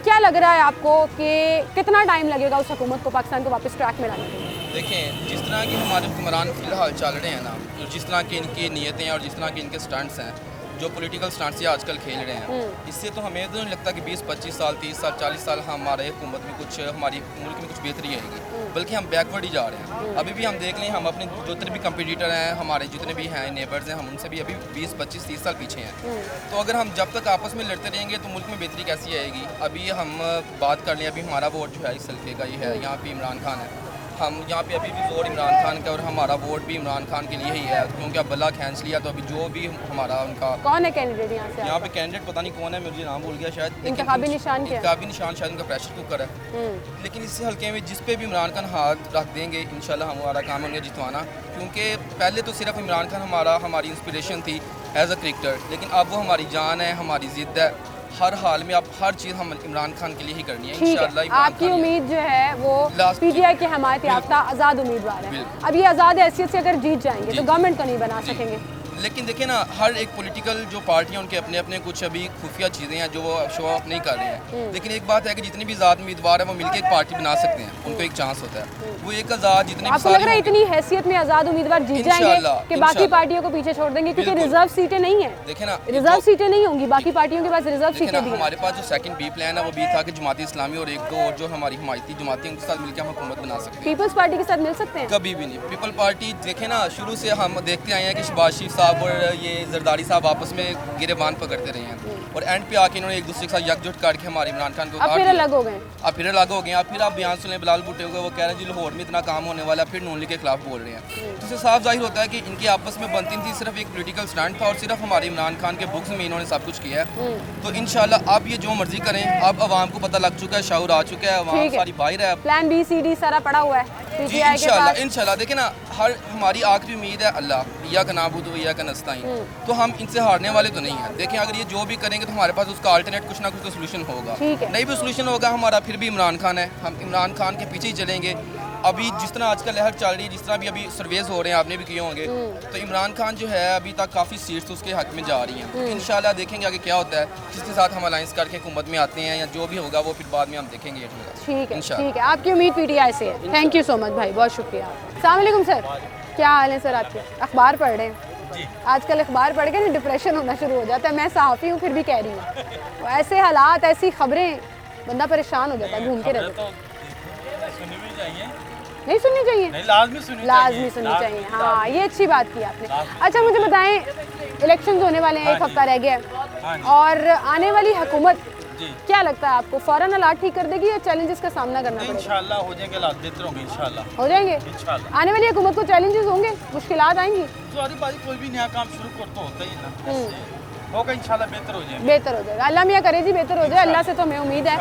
क्या लग रहा है आपको कि कितना टाइम लगेगा उस हुकूमत को पाकिस्तान को वापस ट्रैक में लाने के लिए? देखें, जिस तरह की हमारे हुक्मरान फ़िलहाल चल रहे हैं ना, जिस तरह की इनकी नीयतें और जिस तरह के इनके स्टंट्स हैं, जो पॉलिटिकल स्टंट्स ये आजकल खेल रहे हैं, इससे तो हमें तो नहीं लगता कि 20-25 साल 30 साल 40 साल हमारे हुकूमत में कुछ हमारी मुल्क में कुछ बेहतरी आएगी, बल्कि हम बैकवर्ड ही जा रहे हैं। अभी भी हम देख लें, हम अपने जितने भी कंपटीटर हैं, हमारे जितने भी हैं नेबर्स हैं, हम उनसे भी अभी 20-25-30 साल पीछे हैं। तो अगर हम जब तक आपस में लड़ते रहेंगे तो मुल्क में बेहतरी कैसी आएगी? अभी हम बात कर लें, अभी हमारा वोट जो है इस हल्के का ये है, यहाँ पे इमरान खान है, हम यहाँ पे अभी भी जोर इमरान खान का और हमारा वोट भी इमरान खान के लिए ही है, क्योंकि अब बल्ला खींच लिया। तो अभी जो भी हमारा उनका कौन है कैंडिडेट यहाँ से? यहाँ पे कैंडिडेट पता नहीं कौन है, मुझे नाम भूल गया शायद। इंतखाबी निशान क्या है? इंतखाबी निशान शायद उनका प्रेशर कुकर है। लेकिन इस हल्के में जिस पे भी इमरान खान हाथ रख देंगे, इंशाल्लाह हमारा काम होंगे जितवाना, क्योंकि पहले तो सिर्फ इमरान खान हमारी इंस्पिरेशन थी एज अ क्रिकेटर, लेकिन अब वो हमारी जान है, हमारी ज़िद है। हर हाल में अब हर चीज़ हम इमरान खान के लिए ही करनी है इंशाल्लाह। आपकी उम्मीद जो है वो पीटीआई के हमायत याफ्ता आज़ाद उम्मीदवार है। अब ये आज़ाद हैसियत से अगर जीत जाएंगे तो गवर्नमेंट तो नहीं बना सकेंगे। लेकिन देखिए ना, हर एक पॉलिटिकल जो पार्टियां उनके अपने अपने कुछ अभी खुफिया चीज़ें हैं जो वो शो ऑफ नहीं कर रहे हैं। लेकिन एक बात है कि जितने भी आज़ाद उम्मीदवार हैं वो मिलकर एक पार्टी बना सकते हैं, उनको एक चांस होता है। वो एक आज़ाद जितने आपको लग रहा है इतनी हैसियत में आज़ाद उम्मीदवार जीत जाएंगे कि बाकी पार्टियों को पीछे छोड़ देंगे? क्योंकि रिजर्व सीटें नहीं है। देखे ना, रिजर्व सीटें नहीं होंगी, बाकी पार्टियों के पास रिजर्व सीटें भी हैं। हमारे पास जो सेकंड बी प्लान है वो भी था कि जमाती इस्लामी और एक दो और जो हमारी हिमायती जमाती उनके साथ मिलकर हम हुकूमत बना सकते हैं। पीपल्स पार्टी के साथ मिल सकते हैं? कभी भी नहीं। पीपल पार्टी देखे ना, शुरू से हम देखते आए हैं कि शहबाज शरीफ साहब साहब और ये जरदारी साहब आपस में गिरेबान पकड़ते रहे हैं और एंड पे आके इन्होंने एक दूसरे के साथ यकजुट करके हमारे इमरान खान को अब फिर अलग हो गए। अब फिर अलग हो गए। अब फिर आप बयान सुन लें बिलाल भुट्टो को, वो कह रहे हैं जी लाहौर में इतना काम होने वाला है, फिर नून लीग के खिलाफ बोल रहे हैं। तो इससे साफ जाहिर होता है कि इनकी आपस में बनती थी सिर्फ एक पॉलिटिकल स्टैंड था और सिर्फ हमारे इमरान खान के बुक्स में इन्होंने सब कुछ किया है। तो इंशाल्लाह अब ये जो मर्जी करें, अब आवाम को पता लग चुका है, शऊर आ चुका है, आवाम सारी बाहर है। प्लान बी सी डी सारा पड़ा हुआ है जी इंशाल्लाह देखिए ना, हर हमारी आखिरी उम्मीद है अल्लाह, या का नाबूद या का नस्ताइन। तो हम इनसे हारने वाले तो नहीं हैं। देखिए अगर ये जो भी करेंगे तो हमारे पास उसका अल्टरनेट कुछ ना कुछ तो सोल्यूशन होगा। नहीं भी सोल्यूशन होगा हमारा, फिर भी इमरान खान है, हम इमरान खान के पीछे ही चलेंगे। अभी जिस तरह आजकल लहर चल रही है, जिस तरह भी अभी सर्वेज हो रहे हैं, आपने भी किए होंगे, तो इमरान खान जो है अभी तक काफ़ी सीट्स उसके हक में जा रही हैं। तो इंशाल्लाह देखेंगे आगे क्या होता है, जिसके साथ हम अलायंस करके हुकूमत में आते हैं या जो भी होगा वो फिर बाद में हम देखेंगे। ठीक है, ठीक है, आपकी उम्मीद पीटीआई से है। थैंक यू सो मच भाई, बहुत शुक्रिया। अस्सलाम वालेकुम सर, क्या हाल है सर आपके? अखबार पढ़ रहे हैं? आजकल अखबार पढ़ के ना डिप्रेशन होना शुरू हो जाता है। मैं सहाफ़ी हूँ फिर भी कह रही हूँ, तो ऐसे हालात, ऐसी खबरें, बंदा परेशान हो जाता है, घूम के रहता है। नहीं सुननी चाहिए, नहीं लाजमी सुननी चाहिए। हाँ, ये अच्छी बात की आपने। अच्छा मुझे बताएं, इलेक्शंस होने वाले हैं, एक हफ्ता रह गया है और आने वाली हुकूमत क्या लगता है आपको, फौरन हालात ठीक कर देगी या चैलेंजेस का सामना करना पड़ेगा? इंशाल्लाह हो जाएंगे, हालात बेहतर होंगे इंशाल्लाह। हो जाएंगे इंशाल्लाह। आने वाली हुकूमत को चैलेंजेस होंगे, मुश्किलात आएंगी? सारी बात, कोई भी नया काम शुरू कर तो होता ही ना, होगा इंशाल्लाह बेहतर हो जाएगा। बेहतर हो जाएगा, अल्लाह मियां करे जी बेहतर हो जाए, अल्लाह से तो हमें उम्मीद है।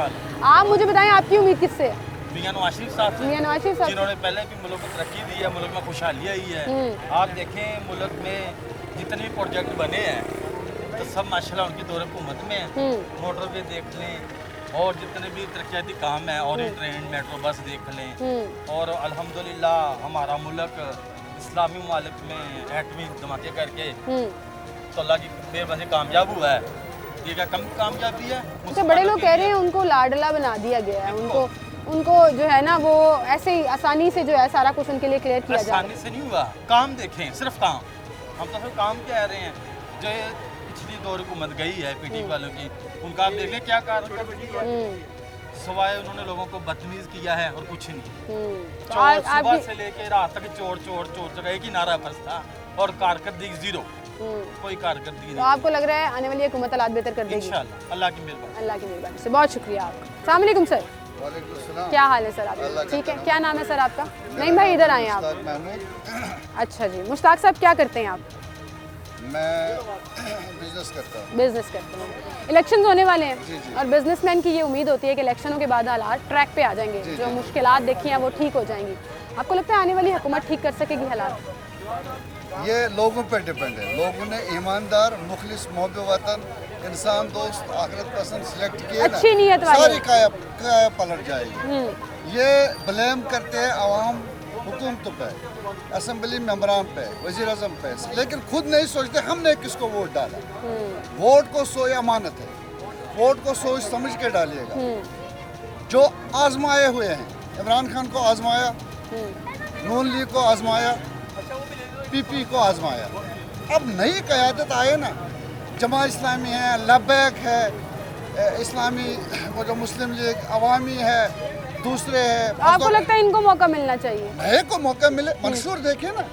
आप मुझे बताएं आपकी उम्मीद किससे है? मियां नवाज शरीफ साहब से, मियां नवाज शरीफ साहब जिन्होंने पहले भी मुल्क को तरक्की दी है, मुल्क में खुशहाली आई है। आप देखें मुल्क में जितने भी प्रोजेक्ट बने हैं तो सब माशाल्लाह उनकी दौर हुकूमत में है। मोटरवे देख लें और जितने भी तरक्याती काम है, और ट्रेन मेट्रो बस देख लें, और अल्हम्दुलिल्लाह हमारा मुल्क इस्लामी मुमालिक में एटमी धमाके करके तो अल्लाह की मेहरबानी कामयाब हुआ है। ये क्या कम कामयाबी है? तो बड़े लोग कह रहे हैं उनको लाडला बना दिया गया है, उनको जो है ना वो ऐसे ही आसानी से जो है सारा कुछ उनके लिए क्लियर किया जाए। आसानी से नहीं हुआ, काम देखें, सिर्फ काम, हम तो सिर्फ काम कह रहे हैं। जो पिछली दौर हुकूमत गई है पीटी वालों की, उनका आप देख लें क्या कारण, सवाए उन्होंने लोगों को बदतमीज किया है और कुछ नहीं। सुबह से लेके रात तक चोर चोर चोर जगह एक ही नारा बस था और कारकर्दगी जीरो, कोई कारकर्दगी तो आपको लग रहा है आने वाली हुकूमत हालात बेहतर कर देगी इंशाल्लाह, अल्लाह की मेहरबानी। अल्लाह की मेहरबानी से। बहुत शुक्रिया आपका। अस्सलाम वालेकुम सर, क्या हाल है सर आपका? ठीक है, क्या नाम है सर आपका? नहीं भाई इधर आए आप। अच्छा जी, मुश्ताक साहब क्या करते हैं आप? मैं बिजनेस करता हूँ। बिजनेस करते हैं। इलेक्शंस होने वाले हैं और बिजनेसमैन की ये उम्मीद होती है कि इलेक्शनों के बाद हालात ट्रैक पे आ जाएंगे, जो मुश्किलात देखी हैं वो ठीक हो जाएंगी। आपको लगता है आने वाली हुकूमत ठीक कर सकेगी हालात? ये लोगों पर डिपेंड है। लोगों ने ईमानदार, मुखलिस, मोहब्बत वतन, इंसान दोस्त, आखिरत पसंद सिलेक्ट किए, अच्छी नीयत वाले, सारी काया पलट जाएगी। ये ब्लेम करते हैं आवाम हुकूमतों पे, असम्बली मेंबरान पे, वज़ीर आज़म पे, लेकिन खुद नहीं सोचते हमने किसको वोट डाला। वोट को सोच अमानत है, वोट को सोच समझ के डालिएगा। जो आजमाए हुए हैं, इमरान खान को आजमाया, नून लीग को आजमाया, पीपी को आजमाया, अब नई क़यादत आए ना, जमा इस्लामी है, लब्बैक है, इस्लामी वो जो मुस्लिम लीग अवामी है, दूसरे है। आपको लगता है इनको मौका मिलना चाहिए? नए को मौका मिले। मंशूर देखे ना,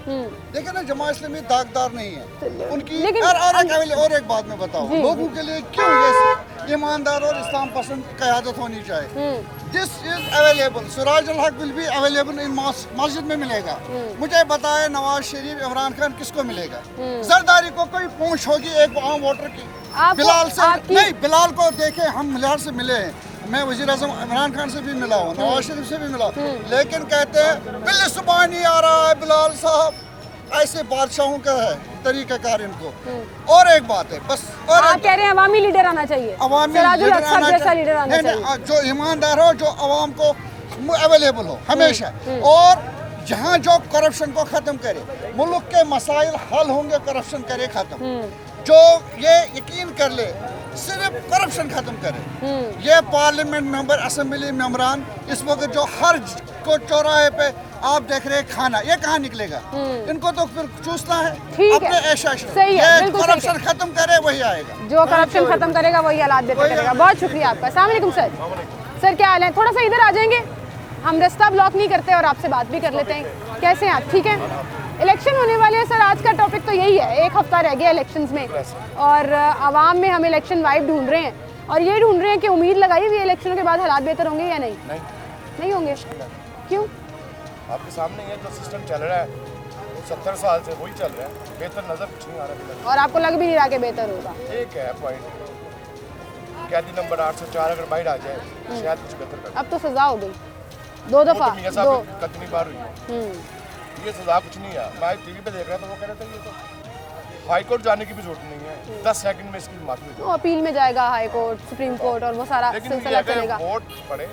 देखे ना, जमा इस्लामी दागदार नहीं है उनकी। और एक बात मैं बताऊँ, लोगों के लिए क्यों ये ईमानदार और इस्लाम पसंद क़यादत होनी चाहिए। दिस इज अवेलेबल, सिराज अल हक विल बी अवेलेबल इन मस्जिद में मिलेगा। मुझे बताए नवाज शरीफ, इमरान खान किसको मिलेगा? जरदारी को कोई पूंछ होगी एक आम वोटर की? बिलाल से नहीं, बिलाल को देखे हम बिलाल से मिले हैं, मैं वज़ीर आज़म इमरान खान से भी मिला हूँ, नवाज शरीफ से भी मिला, लेकिन कहते हैं बिल्ली सुबह नहीं आ रहा है बिलाल साहब। ऐसे बादशाहों का है तरीक़ाकार इनको। और एक बात है बस, और आप कह रहे हैं अवामी लीडर आना चाहिए, अवामी लीडर आना चाहिए, जो ईमानदार हो, जो अवाम को अवेलेबल हो हमेशा, और जहाँ जो करप्शन को ख़त्म करे, मुल्क के मसाइल हल होंगे, करप्शन करे ख़त्म। जो ये यकीन कर ले सिर्फ करप्शन ख़त्म करे। ये पार्लियामेंट मेंबर, असेंबली मेंबरान इस वक्त जो हर को चौराहे पे आप देख रहे हैं खाना, ये कहाँ निकलेगा? इनको तो फिर चूसना है अपने ऐशा। ये करप्शन खत्म करे वही आएगा, जो करप्शन खत्म करेगा वही हालात बेहतर करेगा। बहुत शुक्रिया आपका। अस्सलाम वालेकुम सर। सर क्या हाल है? थोड़ा सा इधर आ जाएंगे, हम रास्ता ब्लॉक नहीं करते और आपसे बात भी कर लेते हैं। कैसे हैं आप? ठीक है, इलेक्शन होने वाले हैं सर, आज का टॉपिक तो यही है, एक हफ्ता रह गया इलेक्शंस में और आवाम में हम इलेक्शन वाइब ढूंढ रहे हैं और ये ढूंढ रहे हैं कि उम्मीद लगाई हुई इलेक्शनों के बाद हालात बेहतर होंगे या नहीं? नहीं होंगे। क्यों? आपके सामने ये जो सिस्टम चल रहा है 70 साल से वही चल रहा है, बेहतर नजर कुछ नहीं आ रहा। और आपको लग भी नहीं रहा कि बेहतर होगा? एक है पॉइंट, कैदी नंबर 804 अगर बाहर आ जाए शायद कुछ बेहतर कर। अब तो सजा हो गई 2 दफा, दो कितनी बार हुई, ये सजा कुछ नहीं है। मैं टीवी पे देख रहा था, वो कह रहे थे ये तो हाई कोर्ट जाने की भी जरूरत नहीं है, 10 सेकंड में इसकी माफी हो जाएगी। अपील में जाएगा हाई कोर्ट, सुप्रीम कोर्ट और वो सारा सिलसिला चलेगा। वोट पड़े,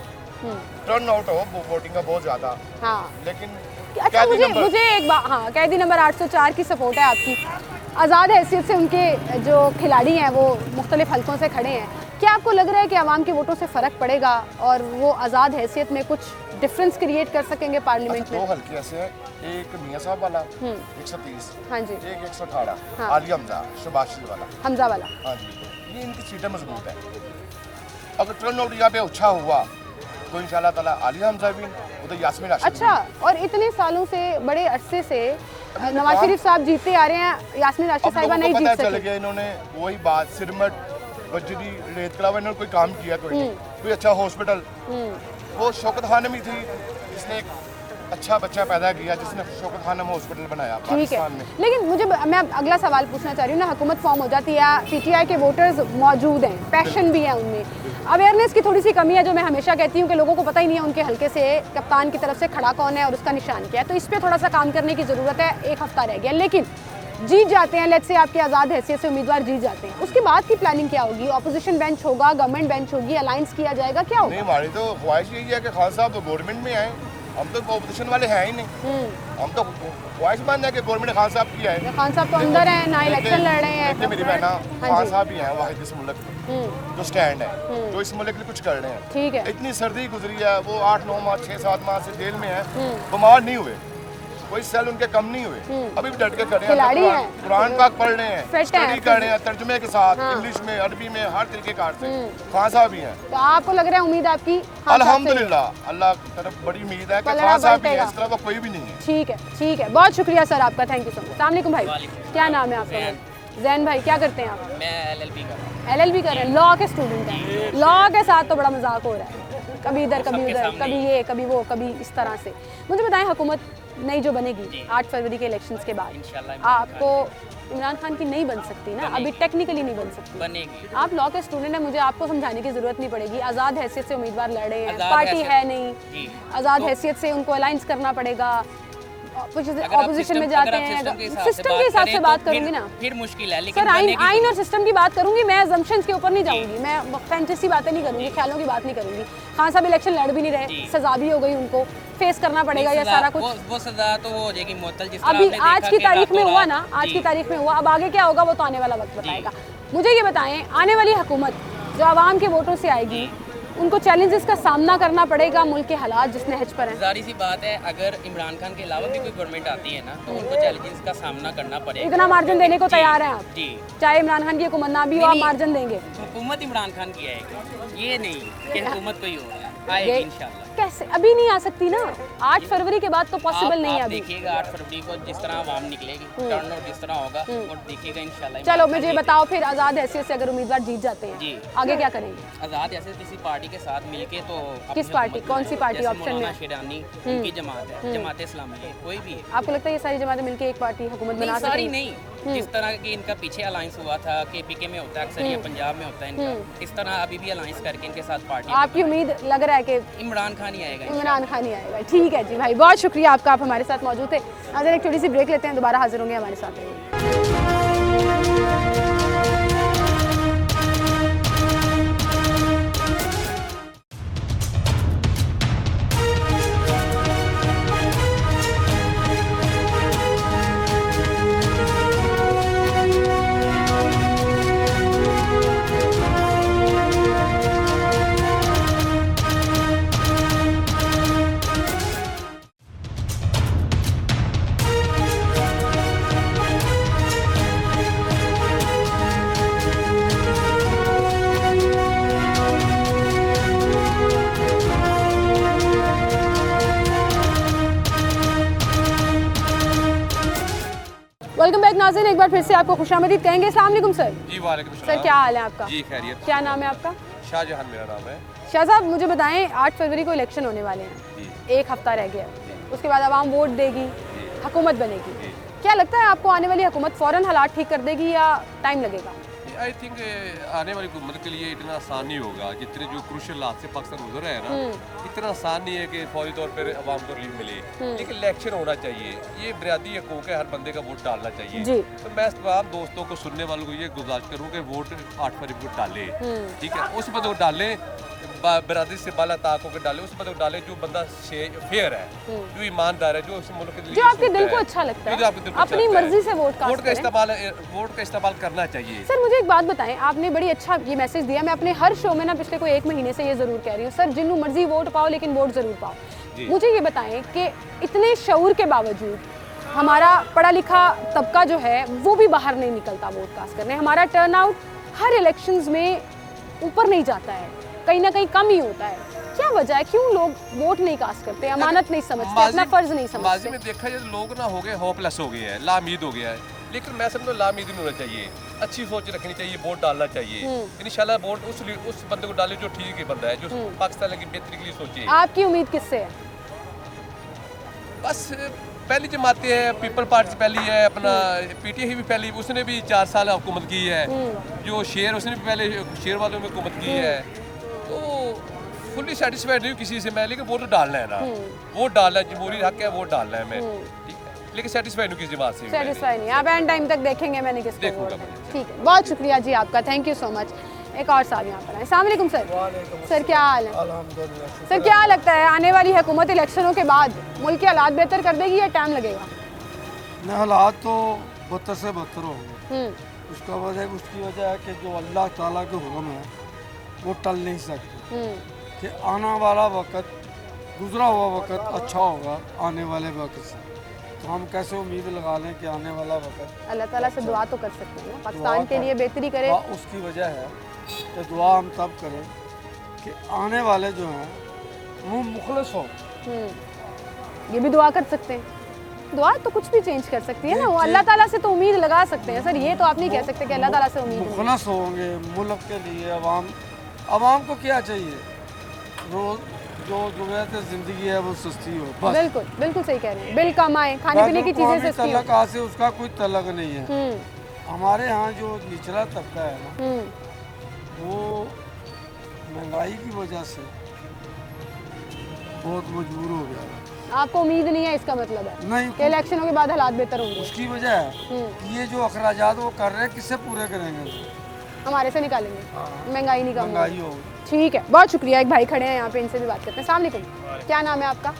टर्न आउट हो वोटिंग का बहुत ज्यादा। हाँ लेकिन अच्छा, मुझे एक बात, हाँ कैदी नंबर 804 की सपोर्ट है आपकी। आज़ाद हैसियत से उनके जो खिलाड़ी हैं वो मुख्तलिफ हलकों से खड़े हैं, क्या आपको लग रहा है कि आवाम के वोटों से फ़र्क पड़ेगा और वो आज़ाद हैसियत में कुछ डिफरेंस क्रिएट कर सकेंगे पार्लियामेंट में? 2 हल्के ऐसे हैं, एक मियां साहब वाला 130, हाँ जी, एक 118, हाँ। आलिया हमजा शबाशी वाला, हमजा वाला, हाँ जी, ये इनकी सीटें मजबूत है। अगर टर्न आउट यहाँ पे अच्छा हुआ तो इंशाल्लाह ताला आलिया हमजा भी, उधर यास्मीन राशिद। अच्छा, और इतने सालों से, बड़े अरसे से नवाज शरीफ साहब जीतते आ रहे हैं, यास्मीन राशिद साहिबा नहीं जीत चल गया। इन्होंने वही बात, सिरमट बजरी रेत कलावा, इन्होंने कोई काम किया कोई अच्छा हॉस्पिटल, वो शौकत खानम ही थी जिसने एक अच्छा बच्चा पैदा किया, जिसने शौकत खानम हॉस्पिटल बनाया पाकिस्तान में। लेकिन मैं अगला सवाल पूछना चाह रही हूँ ना, हुकूमत फॉर्म हो जाती है, पीटीआई के वोटर्स मौजूद हैं, पैशन भी है उनमें, अवेयरनेस की थोड़ी सी कमी है, जो मैं हमेशा कहती हूँ कि लोगों को पता ही नहीं है उनके हल्के से कप्तान की तरफ से खड़ा कौन है और उसका निशान क्या है, तो इस पर थोड़ा सा काम करने की ज़रूरत है। एक हफ्ता रह गया, लेकिन जीत जाते हैं, लेट्स से आपके आज़ाद हैसियत से उम्मीदवार जीत जाते हैं, उसके बाद की प्लानिंग क्या होगी? ऑपोजिशन बेंच होगा, गवर्नमेंट बेंच होगी, अलायंस किया जाएगा, क्या होगा? नहीं, हमारी तो ख्वाहिश यही है कि खान साहब तो गवर्नमेंट में आए, हम तो ऑपोजिशन वाले हैं ही नहीं, हम तो ख्वाहिशमंद है कि गवर्नमेंट खान साहब की है। खान साहब तो अंदर हैं ना, इलेक्शन लड़ रहे हैं। मेरी बहना खान साहब ही हैं वाहिद इस मुल्क में जो स्टैंड है, जो इस मुल्क के लिए कुछ कर रहे हैं। ठीक है, इतनी सर्दी गुजरी है, वो 8-9 माह 6-7 माह से जेल में है, बीमार नहीं हुए, कोई सेल उनके कम नहीं हुए, अभी भी डट के खड़े हैं, कुरान पाक पढ़ रहे हैं, स्टडी कर रहे हैं तर्जुमे के साथ, इंग्लिश में, अरबी में, हर तरीके कार से। खान साहब भी हैं, तो आपको लग रहा है उम्मीद आपकी? अल्हम्दुलिल्लाह, अल्लाह की तरफ बड़ी उम्मीद है कि खान साहब भी हैं, इस तरह कोई भी नहीं है। ठीक है, ठीक है, बहुत शुक्रिया सर आपका, थैंक यू सो मच। अस्सलाम वालेकुम भाई, क्या नाम है आपका? जैन भाई, क्या करते हैं आप? मैं एलएलबी कर रहा हूँ। एलएलबी कर रहे हैं, लॉ के स्टूडेंट हैं। लॉ के साथ तो बड़ा मजाक हो रहा है, कभी इधर कभी उधर, कभी ये कभी वो, कभी इस तरह से। मुझे बताएं, हुकूमत नई जो बनेगी 8 फरवरी के इलेक्शंस के बाद, आपको इमरान खान की नहीं बन सकती ना, अभी टेक्निकली नहीं बन सकती, बनेगी। आप लॉ के स्टूडेंट हैं, मुझे आपको समझाने की जरूरत नहीं पड़ेगी। आज़ाद हैसियत से उम्मीदवार लड़े हैं, पार्टी है नहीं, आज़ाद हैसियत से उनको अलायंस करना पड़ेगा, ऑपोजिशन में जाते हैं, सिस्टम के हिसाब से बात करूंगी ना, फिर मुश्किल है। लेकिन सर आइन और सिस्टम की बात करूंगी मैं, अजम्पशंस के ऊपर नहीं जाऊंगी, मैं फैंटेसी बातें नहीं करूंगी, ख्यालों की बात नहीं करूंगी। खान साहब इलेक्शन लड़ भी नहीं रहे, सजा भी हो गई, उनको फेस करना पड़ेगा ये सारा कुछ। वो सजा तो हो जाएगी मुअत्तल, जिस अभी आज की तारीख में हुआ ना, आज की तारीख में हुआ, अब आगे क्या होगा वो तो आने वाला वक्त बताएगा। मुझे ये बताएं, आने वाली हुकूमत जो आवाम के वोटों से आएगी, उनको चैलेंजेस का सामना करना पड़ेगा, मुल्क के हालात जिस नहज पर हैं। जारी सी बात है, अगर इमरान खान के अलावा भी कोई गवर्नमेंट आती है ना, तो उनको चैलेंजेस का सामना करना पड़ेगा। इतना मार्जिन देने को तैयार हैं आप? जी, चाहे इमरान खान की हुकूमत ना भी हो, आप मार्जिन देंगे? हुकूमत इमरान खान की आएगी, ये नहीं कि हुकूमत कोई और आएगी इंशाल्लाह। कैसे? अभी नहीं आ सकती ना, 8 फरवरी के बाद तो पॉसिबल नहीं है अभी। देखिएगा 8 फरवरी को जिस तरह आवाम निकलेगी, टर्न आउट जिस तरह होगा, और देखिएगा इंशाल्लाह। चलो मुझे बताओ फिर, आज़ाद हैसियत से अगर उम्मीदवार जीत जाते हैं, आगे क्या करेंगे? आज़ाद हैसियत किसी पार्टी के साथ मिलके, तो किस पार्टी, कौन सी पार्टी ऑप्शन में? शेरानी उनकी जमात है, जमात इस्लामी है, कोई भी है। आपको लगता है ये सारी जमातें मिलके एक पार्टी हुकूमत बना सकती हैं? सारी नहीं, जिस तरह की इनका पीछे अलायंस हुआ था, केपीके में होता है अक्सर, या पंजाब में होता है इनका, इस तरह अभी भी अलायंस करके इनके साथ पार्टी। आपकी उम्मीद लग रहा है कि इमरान खान ही आएगा? इमरान खान ही आएगा। ठीक है जी भाई, बहुत शुक्रिया आपका, आप हमारे साथ मौजूद थे। आज एक छोटी सी ब्रेक लेते हैं, दोबारा हाजिर होंगे, हमारे साथ रहेंगे। नाज़रीन, एक बार फिर से आपको खुशामदीद कहेंगे। अस्सलाम वालेकुम सर। जी वालेकुम सर, क्या हाल है आपका? जी खैरियत। क्या नाम है आपका? शाहजहां मेरा नाम है। शाह साहब, मुझे बताएं, 8 फरवरी को इलेक्शन होने वाले हैं, एक हफ्ता रह गया, उसके बाद आवाम वोट देगी, हुकूमत बनेगी। क्या लगता है आपको आने वाली हुकूमत फ़ौरन हालात ठीक कर देगी या टाइम लगेगा? आई थिंक आने वाली हुकूमत के लिए इतना आसान नहीं होगा। जितने जो क्रूशियल हालात से पाकिस्तान गुजर रहा है ना, इतना आसान नहीं है कि फौरी तौर पर आवाम को रिलीफ मिले। लेकिन इलेक्शन होना चाहिए, ये बुनियादी हकूक़ है, हर बंदे का वोट डालना चाहिए। तो मैं तमाम दोस्तों को, सुनने वालों को ये गुजारिश करूँ कि वोट 8 फरवरी को डाले, ठीक है, उस बंदे को डालें, बरादरी से बाला ताक होकर डाले, उस बंदे को डाले जो बंदा फेयर है, जो ईमानदार है, जो इस मुल्क के लिए, जो आपके दिल को अच्छा लगता है, अपनी मर्जी से वोट का इस्तेमाल करना चाहिए। सर, मुझे एक बात बताएं, आपने बड़ी अच्छा ये मैसेज दिया। मैं अपने हर शो में ना पिछले कोई 1 महीने से ये ज़रूर कह रही हूँ, सर जिन्हों मर्जी वोट पाओ लेकिन वोट ज़रूर पाओ। मुझे ये बताएं कि इतने शऊर के बावजूद हमारा पढ़ा लिखा तबका जो है वो भी बाहर नहीं निकलता वोट कास्ट करने। हमारा टर्नआउट हर इलेक्शंस में ऊपर नहीं जाता है, कहीं ना कहीं कम ही होता है। क्या वजह है, क्यों लोग वोट नहीं कास्ट करते, अमानत नहीं समझते, अपना फर्ज नहीं समझते? माजी में देखा जाए तो लोग ना हो गए होपलेस हो गए हैं, लामीद हो गया है। लेकिन मैं समझता हूँ लामीद नहीं होना चाहिए, अच्छी सोच रखनी चाहिए, वोट डालना चाहिए। इंशाल्लाह वोट उस बंदे को डाले जो ठीक है बंदा है, जो पाकिस्तान की बेहतरी के लिए सोचे। आपकी उम्मीद किससे है? बस पहली जमातें हैं, पीपल पार्टी पहली है, अपना पीटीआई भी पहली, उसने भी 4 साल हुकूमत की है। जो शेर, उसने भी पहले शेर वालों में हुकूमत की है। तो फुल्ली सेटिस्फाइड नहीं हूँ किसी से मैं, लेकिन वोट तो डालना है ना, वोट डालना है, जमहूरी हक है, वोट डालना है मैं, ठीक है, लेकिन सेटिस्फाइड हूँ किसी बात से। सेटिस्फाइड नहीं, आप एंड टाइम तक देखेंगे मैंने किसको वोट दिया। ठीक है, बहुत शुक्रिया जी आपका, थैंक यू सो मच। एक और साहब यहाँ पर आए। अस्सलाम वालेकुम सर। सर, क्या हाल है? अल्हम्दुलिल्लाह। सर, क्या लगता है आने वाली हुकूमत इलेक्शनों के बाद मुल्क के हालात बेहतर कर देगी या टाइम लगेगा? नहीं, हालात तो बदतर से बदतर होंगे। उसकी वजह है कि जो अल्लाह ताला के हुक्म है वो टल नहीं सकते, कि आने वाला वक्त, गुजरा हुआ वक्त अच्छा होगा आने वाले वक्त से। तो हम कैसे उम्मीद लगा लें कि आने वाला वक्त, अल्लाह ताला से दुआ तो कर सकते हैं ना, पाकिस्तान के लिए बेहतरी करे। उसकी वजह है कि दुआ हम तब करें कि आने वाले जो हैं वो मुखलिस हो। ये भी दुआ कर सकते हैं, दुआ तो कुछ भी चेंज कर सकती है ना, वो अल्लाह ताला से तो उम्मीद लगा सकते हैं। सर, ये तो आप नहीं कह सकते कि अल्लाह ताला से उम्मीद मुखलिस होंगे मुल्क के लिए। अवाम को क्या चाहिए, रोज जो ज़रूरत ज़िंदगी है वो सस्ती हो, बस। बिल्कुल बिल्कुल सही कह रहे हैं, बिल कम आए, खाने पीने की चीज़ें सस्ती हो। तलक से उसका कोई तलक नहीं है। हमारे यहाँ जो निचला तबका है ना, वो महंगाई की वजह से बहुत मजबूर हो गया। आपको उम्मीद नहीं है, इसका मतलब है नहीं कि इलेक्शनों के बाद हालात बेहतर होंगे? उसकी वजह है कि ये जो अखराजात वो कर रहे हैं किससे पूरे करेंगे? हमारे से निकालेंगे, महंगाई नहीं कम होगी। ठीक है, बहुत शुक्रिया। एक भाई खड़े हैं यहाँ पे, इनसे भी बात करते हैं। अस्सलाम वालेकुम, क्या नाम है आपका?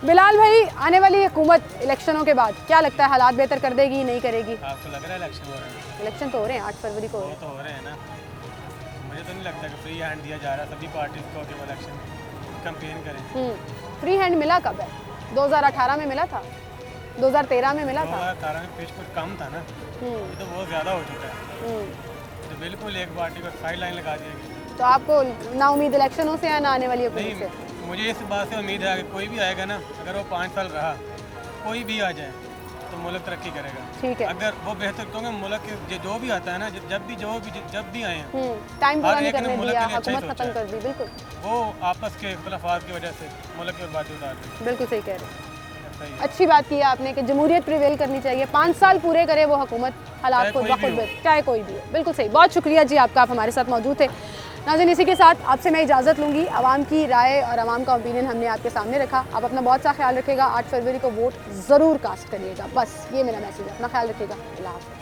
बिलाल भाई, आने वाली हुकूमत इलेक्शनों के बाद क्या लगता है, हालात बेहतर कर देगी, नहीं करेगी? आपको लग रहा है इलेक्शन हो रहे हैं? इलेक्शन तो हो रहे हैं, 8 फरवरी को तो हो रहे हैं ना। मुझे तो नहीं लगता कि फ्री हैंड दिया जा रहा है सभी पार्टीज को कि वो इलेक्शन कैंपेन करें। फ्री हैंड मिला कब है? 2018 में मिला था, 2013 में मिला था। 2018 में कुछ कम था ना, ये तो बहुत ज़्यादा हो चुका है। तो बिल्कुल एक पार्टी को साइड लाइन लगा दिया गया। तो आपको ना उम्मीद इलेक्शनों से या ना आने वाली हुकूमत से? मुझे इस बात से उम्मीद है कि कोई भी आएगा ना, अगर वो 5 साल रहा, कोई भी आ जाए तो मुल्क तरक्की करेगा। ठीक है, अगर वो बेहतर, क्योंकि मुल्क के जो भी आता है ना, जब भी आए हैं, टाइम पूरा नहीं करने दिया, हुकूमत खत्म कर दी। बिल्कुल, वो आपस के इख्तिलाफात की वजह से मुल्क की बर्बादी उतार दी। बिल्कुल सही कह रहे हैं, अच्छी बात की है आपने कि जमहूरियत प्रिवेल करनी चाहिए, 5 साल पूरे करे वो हुकूमत, हालात को चाहे कोई भी हो। बिल्कुल सही, बहुत शुक्रिया जी आपका, आप हमारे साथ मौजूद थे। नाज़रीन, इसी के साथ आपसे मैं इजाज़त लूँगी। आवाम की राय और आवाम का ओपिनियन हमने आपके सामने रखा। आप अपना बहुत सा ख्याल रखिएगा, 8 फरवरी को वोट ज़रूर कास्ट करिएगा, बस ये मेरा मैसेज है। अपना ख्याल रखिएगा, अल्लाह हाफ़िज़।